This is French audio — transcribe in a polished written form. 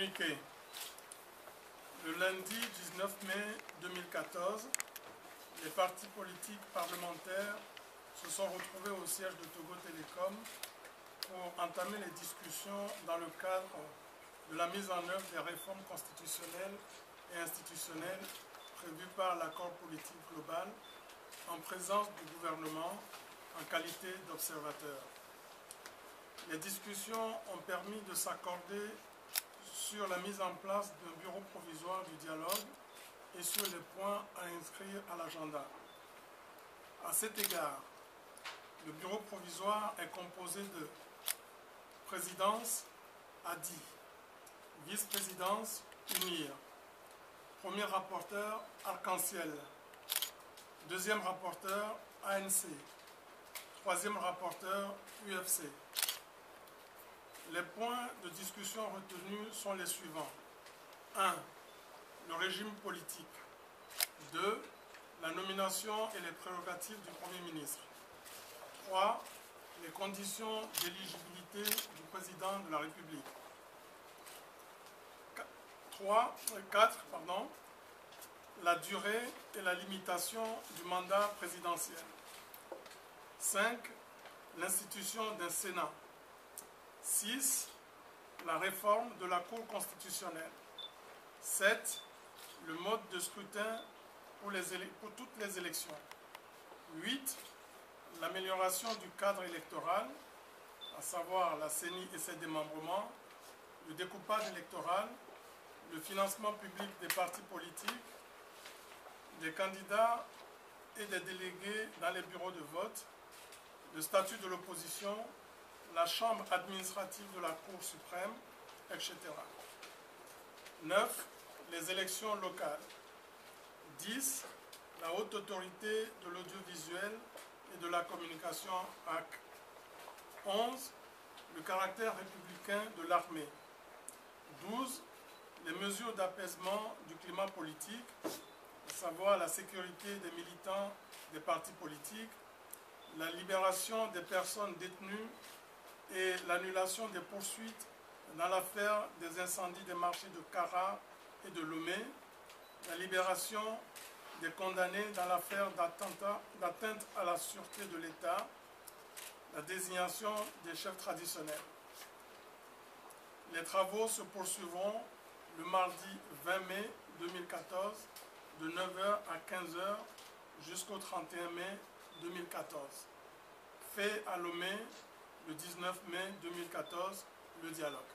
Communiqué. Le lundi 19 mai 2014, les partis politiques parlementaires se sont retrouvés au siège de Togo Télécom pour entamer les discussions dans le cadre de la mise en œuvre des réformes constitutionnelles et institutionnelles prévues par l'accord politique global en présence du gouvernement en qualité d'observateur. Les discussions ont permis de s'accorder sur la mise en place d'un bureau provisoire du dialogue et sur les points à inscrire à l'agenda. À cet égard, le bureau provisoire est composé de présidence ADI, vice-présidence UNIR, premier rapporteur Arc-en-Ciel, deuxième rapporteur ANC, troisième rapporteur UFC. Les points de discussion retenus sont les suivants. 1. Le régime politique. 2. La nomination et les prérogatives du Premier ministre. 3. Les conditions d'éligibilité du président de la République. 4. La durée et la limitation du mandat présidentiel. 5. L'institution d'un Sénat. 6. La réforme de la Cour constitutionnelle. 7. Le mode de scrutin pour toutes les élections. 8. L'amélioration du cadre électoral, à savoir la CENI et ses démembrements, le découpage électoral, le financement public des partis politiques, des candidats et des délégués dans les bureaux de vote, le statut de l'opposition, la chambre administrative de la Cour suprême, etc. 9. Les élections locales. 10. La haute autorité de l'audiovisuel et de la communication AC. 11. Le caractère républicain de l'armée. 12. Les mesures d'apaisement du climat politique, à savoir la sécurité des militants des partis politiques, la libération des personnes détenues et l'annulation des poursuites dans l'affaire des incendies des marchés de Kara et de Lomé, la libération des condamnés dans l'affaire d'atteinte à la sûreté de l'État, la désignation des chefs traditionnels. Les travaux se poursuivront le mardi 20 mai 2014 de 9h à 15h jusqu'au 31 mai 2014. Fait à Lomé le 19 mai 2014, le dialogue.